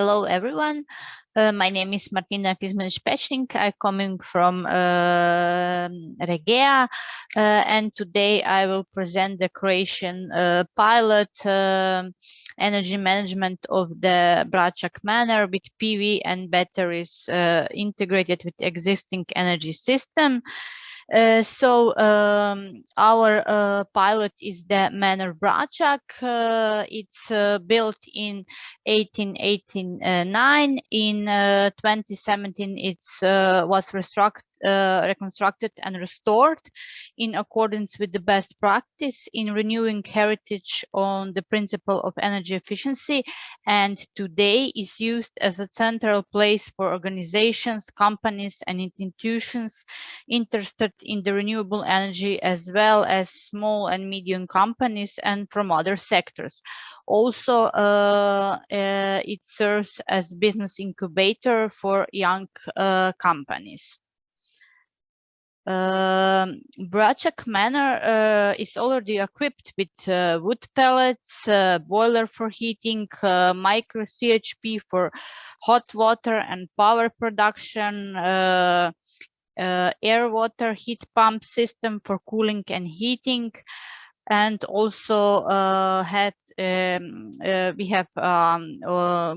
Hello, everyone. My name is Martina Krizmanić-Pečnik. I'm coming from Regea, and today I will present the Croatian pilot energy management of the Braćak Manor with PV and batteries integrated with existing energy system. Our pilot is the Manor Braćak. It's built in 1889. In 2017, it was reconstructed and restored in accordance with the best practice in renewing heritage on the principle of energy efficiency, and today is used as a central place for organizations, companies, and institutions interested in the renewable energy, as well as small and medium companies and from other sectors. Also, it serves as business incubator for young companies. Braćak Manor is already equipped with wood pellets, boiler for heating, micro CHP for hot water and power production, air water heat pump system for cooling and heating, and also we have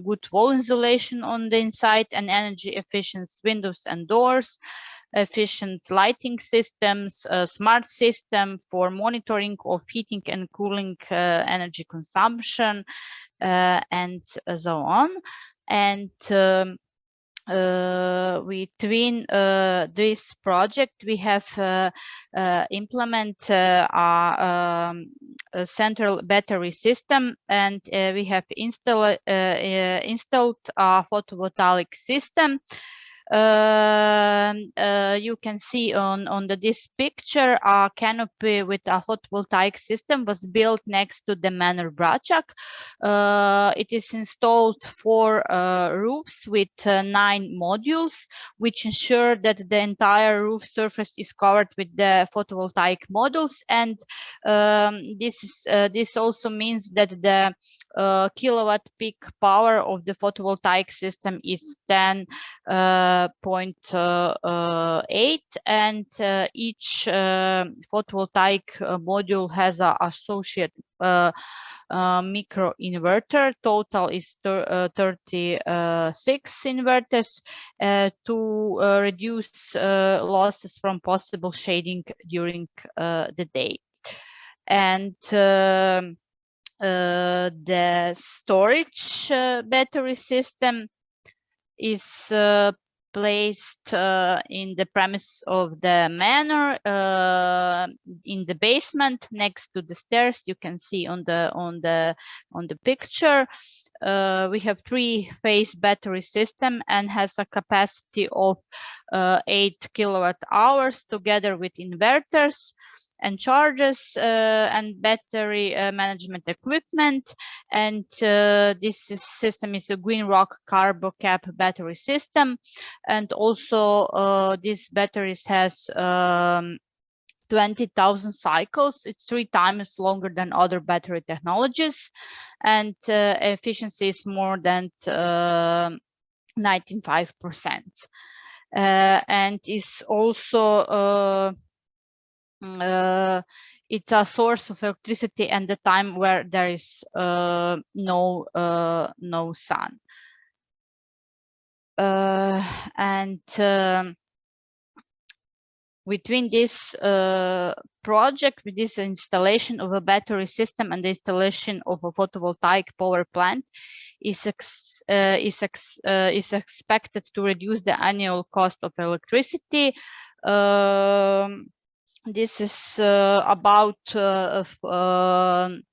good wall insulation on the inside and energy efficient windows and doors, efficient lighting systems, a smart system for monitoring of heating and cooling energy consumption, and so on. And between this project, we have implement a central battery system, and we have installed a photovoltaic system. You can see on this picture a canopy with a photovoltaic system was built next to the Manor Braćak. It is installed 4 roofs with 9 modules, which ensure that the entire roof surface is covered with the photovoltaic modules, and this also means that the kilowatt peak power of the photovoltaic system is 10.8, and each photovoltaic module has an associated micro inverter. Total is 36 inverters to reduce losses from possible shading during the day. And the storage battery system is placed in the premise of the manor in the basement next to the stairs. You can see on the picture. We have 3-phase battery system and has a capacity of 8 kilowatt hours together with inverters and chargers and battery management equipment. And this system is a Green Rock Carbo Cap battery system. And also these batteries has 20,000 cycles. It's 3 times longer than other battery technologies, and efficiency is more than 95%. And is also it's a source of electricity and the time where there is no sun. Between this project, with this installation of a battery system and the installation of a photovoltaic power plant, is expected to reduce the annual cost of electricity. This is about 55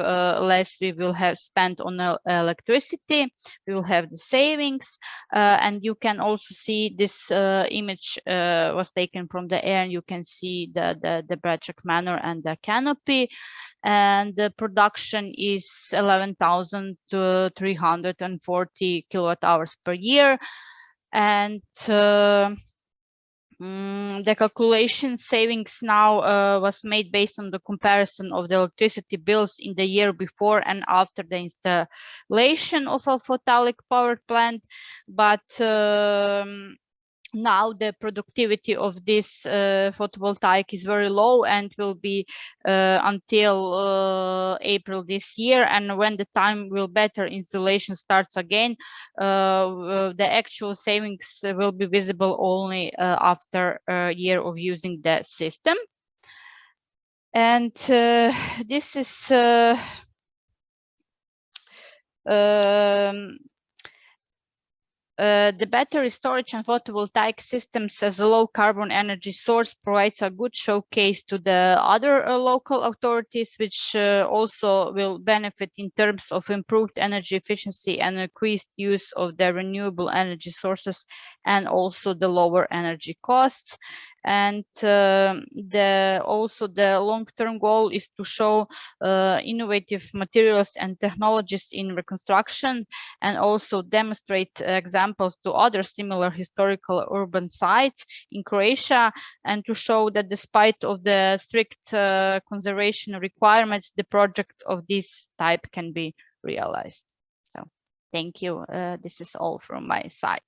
less we will have spent on electricity. We will have the savings, and you can also see this image was taken from the air, and you can see the Braćak Manor and the canopy, and the production is 11,340 kilowatt hours per year. And The calculation savings now was made based on the comparison of the electricity bills in the year before and after the installation of a photovoltaic power plant, but now the productivity of this photovoltaic is very low and will be until April this year. And when the time will better installation starts again, the actual savings will be visible only after a year of using the system. And this is the battery storage and photovoltaic systems as a low carbon energy source provides a good showcase to the other local authorities, which also will benefit in terms of improved energy efficiency and increased use of the renewable energy sources, and also the lower energy costs. And also the long-term goal is to show innovative materials and technologies in reconstruction, and also demonstrate examples to other similar historical urban sites in Croatia, and to show that despite of the strict conservation requirements, the project of this type can be realized. So thank you. This is all from my side.